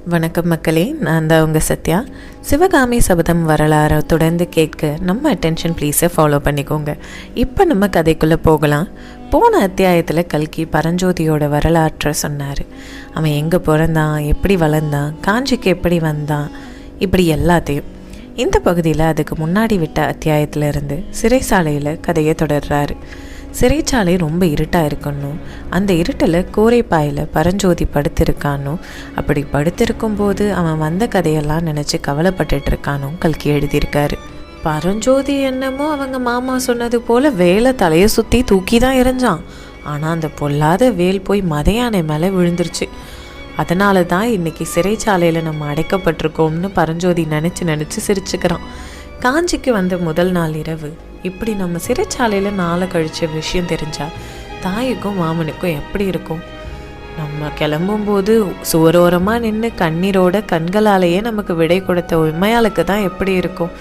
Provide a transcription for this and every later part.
வணக்கம் மக்களே, நான் தான் உங்கள் சத்யா. சிவகாமி சபதம் வரலாறை தொடர்ந்து கேட்க நம்ம அட்டென்ஷன் ப்ளீஸை ஃபாலோ பண்ணிக்கோங்க. இப்போ நம்ம கதைக்குள்ளே போகலாம். போன அத்தியாயத்தில் கல்கி பரஞ்சோதியோட வரலாற்றை சொன்னார். அவன் எங்கே பிறந்தான், எப்படி வளர்ந்தான், காஞ்சிக்கு எப்படி வந்தான், இப்படி எல்லாத்தையும். இந்த பகுதியில் அதுக்கு முன்னாடி விட்ட அத்தியாயத்திலிருந்து சிறைச்சாலையில் கதையை தொடர்றாரு. சிறைச்சாலை ரொம்ப இருட்டாக இருக்கணும். அந்த இருட்டில் கோரைப்பாயில் பரஞ்சோதி படுத்திருக்கானோ, அப்படி படுத்திருக்கும்போது அவன் வந்த கதையெல்லாம் நினச்சி கவலைப்பட்டுட்டு இருக்கானோ கல்கி எழுதியிருக்காரு. பரஞ்சோதி என்னமோ அவங்க மாமா சொன்னது போல் வேலை தலையை சுற்றி தூக்கி தான் எறிஞ்சான். ஆனால் அந்த பொல்லாத வேல் போய் மதையானை மேலே விழுந்துருச்சு. அதனால தான் இன்றைக்கி சிறைச்சாலையில் நம்ம அடைக்கப்பட்டிருக்கோம்னு பரஞ்சோதி நினச்சி சிரிச்சுக்கிறான். காஞ்சிக்கு வந்த முதல் நாள் இரவு இப்படி நம்ம சிறைச்சாலையில் நாளை கழிச்ச விஷயம் தெரிஞ்சால் தாய்க்கும் மாமனுக்கும் எப்படி இருக்கும்? நம்ம கிளம்பும்போது சுவரோரமாக நின்று கண்ணீரோட கண்களாலேயே நமக்கு விடை கொடுத்த உண்மையாளுக்கு தான் எப்படி இருக்கும்?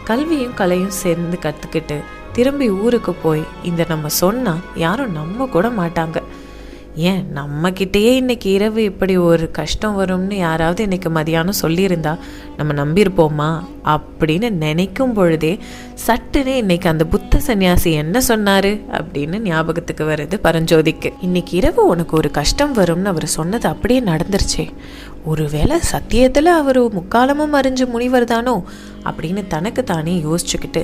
கல்வியும் கலையும் சேர்ந்து கற்றுக்கிட்டு திரும்பி ஊருக்கு போய் இந்த நம்ம சொன்னால் யாரும் நம்ப கூட மாட்டாங்க. ஏன் நம்மக்கிட்டேயே இன்றைக்கி இரவு இப்படி ஒரு கஷ்டம் வரும்னு யாராவது இன்றைக்கி மதியானம் சொல்லியிருந்தா நம்ம நம்பியிருப்போமா அப்படின்னு நினைக்கும் பொழுதே சட்டுன்னு இன்றைக்கி அந்த புத்த சன்னியாசி என்ன சொன்னார் அப்படின்னு ஞாபகத்துக்கு வருது பரஞ்சோதிக்கு. இன்றைக்கி இரவு உனக்கு ஒரு கஷ்டம் வரும்னு அவர் சொன்னது அப்படியே நடந்துருச்சே. ஒருவேளை சத்தியத்தில் அவர் முக்காலமும் அறிஞ்சு முனிவர் தானோ அப்படின்னு தனக்கு தானே யோசிச்சுக்கிட்டு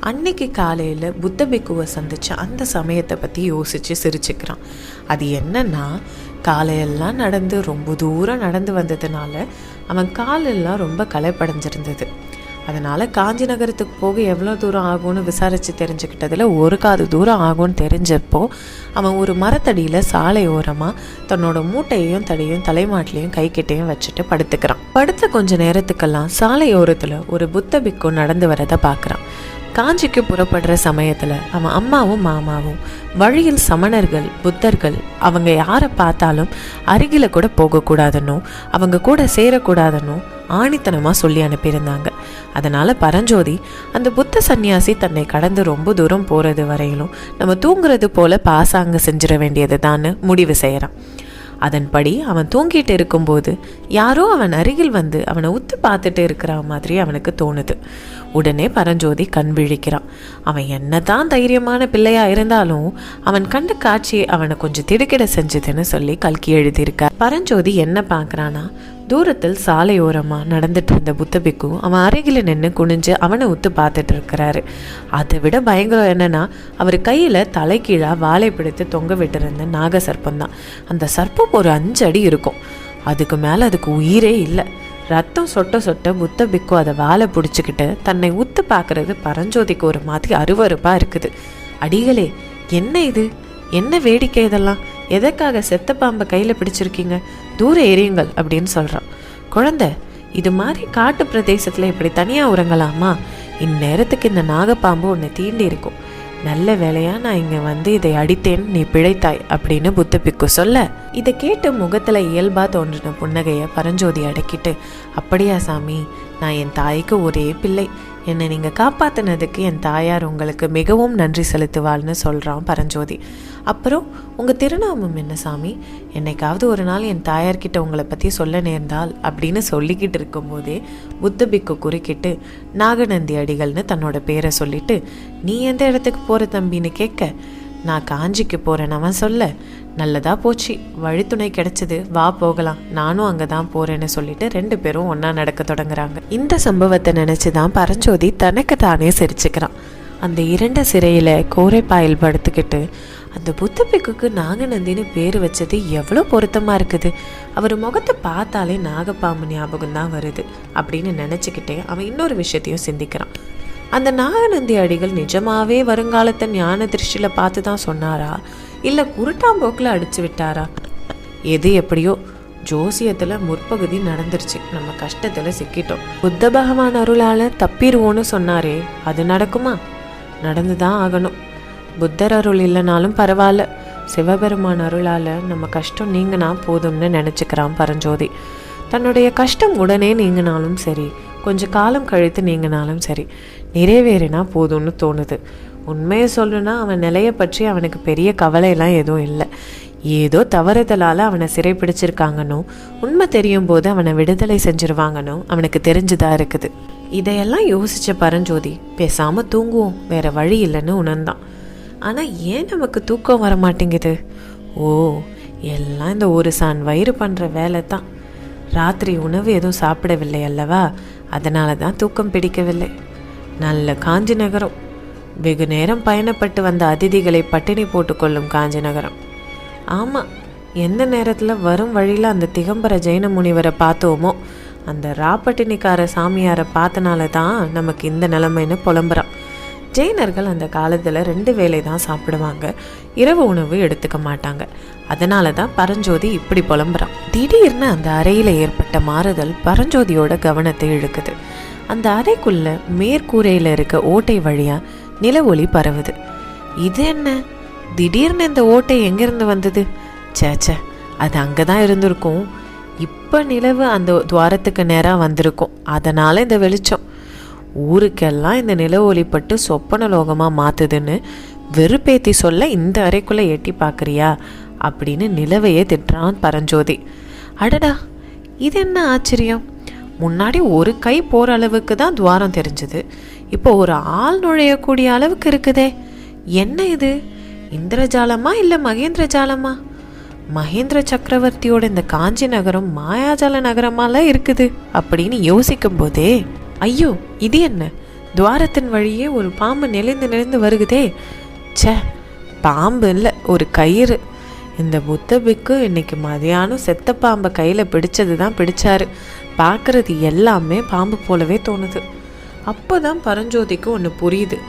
அன்னைக்கு காலையில் புத்த பிக்குவை சந்திச்சு அந்த சமயத்தை பற்றி யோசித்து சிரிச்சுக்கிறான். அது என்னன்னா, காலையெல்லாம் நடந்து ரொம்ப தூரம் நடந்து வந்ததுனால அவன் காலெல்லாம் ரொம்ப களைப்படைஞ்சிருந்தது. அதனால் காஞ்சி நகரத்துக்கு போக எவ்வளோ தூரம் ஆகும்னு விசாரித்து தெரிஞ்சுக்கிட்டதில் ஒரு காது தூரம் ஆகும்னு தெரிஞ்சப்போ அவன் ஒரு மரத்தடியில் சாலை ஓரமாக தன்னோட மூட்டையையும் தடியும் தலைமாட்டிலையும் கைக்கிட்டையும் வச்சுட்டு படுத்துக்கிறான். படுத்த கொஞ்ச நேரத்துக்கெல்லாம் சாலை ஓரத்தில் ஒரு புத்த பிக்கு நடந்து வரதை பார்க்குறான். காஞ்சிக்கு புறப்படுற சமயத்தில் அவன் அம்மாவும் மாமாவும் வழியில் சமணர்கள் புத்தர்கள் அவங்க யாரை பார்த்தாலும் அருகில் கூட போகக்கூடாதுன்னு அவங்க கூட சேரக்கூடாதுன்னு ஆணித்தனமாக சொல்லி அனுப்பியிருந்தாங்க. அதனால் பரஞ்சோதி அந்த புத்த சன்னியாசி தன்னை கடந்து ரொம்ப தூரம் போகிறது வரையிலும் நம்ம தூங்குறது போல் பாசாங்க செஞ்சிட வேண்டியது தான்னு முடிவு செய்கிறான். அதன்படி அவன் தூங்கிட்டு இருக்கும்போது யாரோ அவன் அருகில் வந்து அவனை உத்து பார்த்துட்டு இருக்கிற மாதிரி அவனுக்கு தோணுது. உடனே பரஞ்சோதி கண் விழிக்கிறான். அவன் என்னதான் தைரியமான பிள்ளையா இருந்தாலும் அவன் கண்ட காட்சி அவனை கொஞ்சம் திடுக்கிட செஞ்சதுன்னு சொல்லி கல்கி எழுதியிருக்க. பரஞ்சோதி என்ன பார்க்குறானா, தூரத்தில் சாலையோரமாக நடந்துட்டு இருந்த புத்த பிக்கு அவன் அருகில் நின்று குனிஞ்சு அவனை உத்து பார்த்துட்டு இருக்கிறாரு. அதை விட பயங்கரம் என்னன்னா, அவர் கையில் தலைக்கீழாக வாழை பிடித்து தொங்க விட்டுருந்த நாக சர்ப்பம் தான். அந்த சர்ப்பம் ஒரு 5 அடி இருக்கும். அதுக்கு மேலே அதுக்கு உயிரே இல்லை. ரத்தம் சொட்ட சொட்ட புத்த பிக்கு அதை வாழை பிடிச்சிக்கிட்டு தன்னை உத்து பார்க்கறது பரஞ்சோதிக்கு ஒரு மாதிரி அருவருப்பாக இருக்குது. அடிகளே, என்ன இது, என்ன வேடிக்கை இதெல்லாம்? எதற்காக செத்த பாம்பை கையில் பிடிச்சிருக்கீங்க? தூரம் எரியுங்கள் அப்படின்னு சொல்கிறான். குழந்தை, இது மாதிரி காட்டு பிரதேசத்தில் இப்படி தனியாக உறங்கலாமா? இந்நேரத்துக்கு இந்த நாகப்பாம்பு உன்னை தீண்டி இருக்கும். நல்ல வேலையா நான் இங்கே வந்து இதை அடித்தேன்னு நீ பிழைத்தாய் அப்படின்னு புத்த பிக்கு சொல்ல, இதை கேட்டு முகத்தில் இயல்பாக தோன்றின புன்னகையை பரஞ்சோதி அடக்கிட்டு, அப்படியா சாமி, நான் என் தாய்க்கு ஒரே பிள்ளை. என்னை நீங்கள் காப்பாற்றினதுக்கு என் தாயார் உங்களுக்கு மிகவும் நன்றி செலுத்துவாள்னு சொல்கிறான் பரஞ்சோதி. அப்புறம் உங்கள் திருநாமம் என்ன சாமி? என்னைக்காவது ஒரு நாள் என் தாயார்கிட்ட உங்களை பற்றி சொல்ல நேர்ந்தால் அப்படின்னு சொல்லிக்கிட்டு இருக்கும்போதே புத்த பிக்கு குறுக்கிட்டு நாகநந்தி அடிகள்னு தன்னோட பேரை சொல்லிட்டு, நீ எந்த இடத்துக்கு போகிற தம்பின்னு கேட்க, நான் காஞ்சிக்கு போகிறேன் அவன் சொல்ல, நல்லதா போச்சு, வழித்துணை கிடைச்சது, வா போகலாம், நானும் அங்கே தான் போகிறேன்னு சொல்லிட்டு 2 பேரும் ஒன்றா நடக்க தொடங்குறாங்க. இந்த சம்பவத்தை நினச்சி தான் பரஞ்சோதி தனக்கு தானே சிரிச்சுக்கிறான். அந்த 2 சிறையில் கோரைப்பாயில் படுத்துக்கிட்டு அந்த புத்த பிக்குக்கு நாகநந்தின்னு பேர் வச்சது எவ்வளோ பொருத்தமாக இருக்குது. அவர் முகத்தை பார்த்தாலே நாகப்பாம்பு ஞாபகம் தான் வருது அப்படின்னு நினச்சிக்கிட்டே அவன் இன்னொரு விஷயத்தையும் சிந்திக்கிறான். அந்த நாகநந்தி அடிகள் நிஜமாவே வருங்காலத்தை ஞான திருஷ்டியில் பார்த்து தான் சொன்னாரா, இல்லை குருட்டாம்போக்கில் அடிச்சு விட்டாரா? எது எப்படியோ ஜோசியத்தில் முற்பகுதி நடந்துருச்சு. நம்ம கஷ்டத்தில் சிக்கிட்டோம். புத்த பகவான் அருளால் தப்பிடுவோன்னு சொன்னாரே, அது நடக்குமா? நடந்து தான் ஆகணும். புத்தர் அருள் இல்லைனாலும் பரவாயில்ல, சிவபெருமான் அருளால் நம்ம கஷ்டம் நீங்கினா போதும்னு நினச்சிக்கிறான் பரஞ்சோதி. தன்னுடைய கஷ்டம் உடனே நீங்கினாலும் சரி, கொஞ்சம் காலம் கழித்து நீங்கினாலும் சரி, நிறைவேறினா போதும்னு தோணுது. உண்மையை சொல்லணுன்னா அவன் நிலையை பற்றி அவனுக்கு பெரிய கவலையெல்லாம் எதுவும் இல்லை. ஏதோ தவறுதலால் அவனை சிறைப்பிடிச்சிருக்காங்கன்னு உண்மை தெரியும் போது அவனை விடுதலை செஞ்சிருவாங்கன்னு அவனுக்கு தெரிஞ்சுதான் இருக்குது. இதையெல்லாம் யோசிச்ச பரஞ்சோதி பேசாமல் தூங்குவோம், வேற வழி இல்லைன்னு உணர்ந்தான். ஆனால் ஏன் நமக்கு தூக்கம் வர மாட்டேங்குது? ஓ, எல்லாம் இந்த ஒரு சான் வயிறு பண்ணுற வேலை தான். ராத்திரி உணவு எதுவும் சாப்பிடவில்லை அல்லவா, அதனால தான் தூக்கம் பிடிக்கவில்லை. நல்ல காஞ்சி நகரம், வெகு நேரம் பயணப்பட்டு வந்த அதிதிகளை பட்டினி போட்டுக்கொள்ளும் காஞ்சி நகரம். ஆமாம், எந்த நேரத்தில் வரும் வழியில் அந்த திகம்பர ஜெயின முனிவரை பார்த்தோமோ அந்த ராப்பட்டினிக்கார சாமியாரை பார்த்தனால தான் நமக்கு இந்த நிலைமைன்னு புலம்புறான். ஜெயினர்கள் அந்த காலத்தில் 2 வேளை தான் சாப்பிடுவாங்க, இரவு உணவு எடுத்துக்க மாட்டாங்க. அதனால தான் பரஞ்சோதி இப்படி புலம்புறான். திடீர்னு அந்த அறையில் ஏற்பட்ட மாறுதல் பரஞ்சோதியோட கவனத்தை இழுக்குது. அந்த அறைக்குள்ள மேற்கூரையில் இருக்க ஓட்டை வழியாக நில ஒளி பரவுது. இது என்ன, திடீர்னு இந்த ஓட்டை எங்கேருந்து வந்தது? சேச்சே, அது அங்கே தான் இருந்திருக்கும். இப்போ நிலவு அந்த துவாரத்துக்கு நேராக வந்திருக்கும், அதனால் இந்த வெளிச்சம். ஊருக்கெல்லாம் இந்த நில ஒளிப்பட்டு சொப்பன லோகமாக மாற்றுதுன்னு வெறுப்பேத்தி சொல்ல இந்த அறைக்குள்ளே எட்டி பார்க்குறியா அப்படின்னு நிலவையே திட்டுறான் பரஞ்சோதி. அடடா, இது என்ன ஆச்சரியம்! முன்னாடி ஒரு கை போகிற அளவுக்கு தான் துவாரம் தெரிஞ்சுது, இப்போ ஒரு ஆள் நுழையக்கூடிய அளவுக்கு இருக்குதே. என்ன இது, இந்திரஜாலமா இல்லை மகேந்திர ஜாலமா? மகேந்திர சக்கரவர்த்தியோட இந்த காஞ்சி நகரம் மாயாஜால நகரமால இருக்குது அப்படின்னு யோசிக்கும் போதே, ஐயோ இது என்ன, துவாரத்தின் வழியே ஒரு பாம்பு நெளிந்து வருகுதே. சே, பாம்பு இல்லை, ஒரு கயிறு. இந்த புத்த பிக்கு இன்னைக்கு மதியானம் செத்த பாம்பை கையில் பிடிச்சது தான் பிடிச்சாரு. பார்க்கறது எல்லாமே பாம்பு போலவே தோணுது. அப்போதான் பரஞ்சோதிக்கு ஒன்று புரியுது.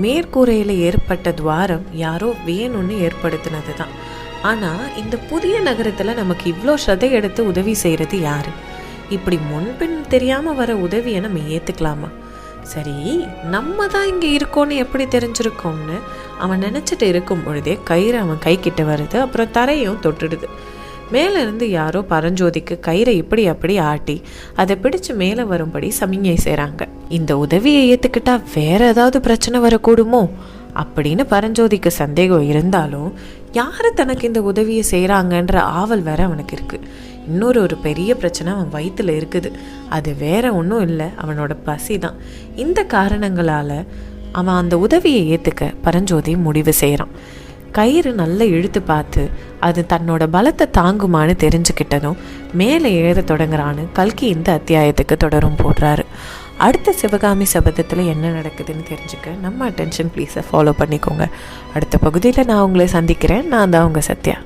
மேற்கூரையில் ஏற்பட்ட துவாரம் யாரோ வேணும்னு ஏற்படுத்தினது தான். ஆனால் இந்த புதிய நகரத்தில் நமக்கு இவ்வளோ ஸ்ரத்தை எடுத்து உதவி செய்கிறது யாரு? இப்படி முன்பின் தெரியாமல் வர உதவியை நம்ம ஏற்றுக்கலாமா? சரி, நம்ம தான் இங்கே இருக்கோன்னு எப்படி தெரிஞ்சிருக்கோம்னு அவன் நினச்சிட்டு இருக்கும் பொழுதே கயிறு அவன் கை கிட்ட வருது. அப்புறம் தரையும் தொட்டுடுது. மேலேருந்து யாரோ பரஞ்சோதிக்கு கயிறை இப்படி அப்படி ஆட்டி அதை பிடிச்சு மேலே வரும்படி சமிஞை செய்கிறாங்க. இந்த உதவியை ஏற்றுக்கிட்டா வேற ஏதாவது பிரச்சனை வரக்கூடுமோ அப்படின்னு பரஞ்சோதிக்கு சந்தேகம் இருந்தாலும், யார் தனக்கு இந்த உதவியை செய்கிறாங்கன்ற ஆவல் வேற அவனுக்கு இருக்குது. இன்னொரு பெரிய பிரச்சனை அவன் வயிற்றுல இருக்குது. அது வேற ஒன்றும் இல்லை, அவனோட பசி தான். இந்த காரணங்களால் அவன் அந்த உதவியை ஏற்றுக்க பரஞ்சோதி முடிவு செய்கிறான். கயிறு நல்லா இழுத்து பார்த்து அது தன்னோட பலத்தை தாங்குமான்னு தெரிஞ்சுக்கிட்டதும் மேலே ஏற தொடங்குறான்னு கல்கி இந்த அத்தியாயத்துக்கு தொடரும் போடுறாரு. அடுத்த சிவகாமி சபதத்தில் என்ன நடக்குதுன்னு தெரிஞ்சுக்க நம்ம அட்டென்ஷன் ப்ளீஸை ஃபாலோ பண்ணிக்கோங்க. அடுத்த பகுதியில் நான் உங்களை சந்திக்கிறேன். நான் தான் உங்கள் சத்யா.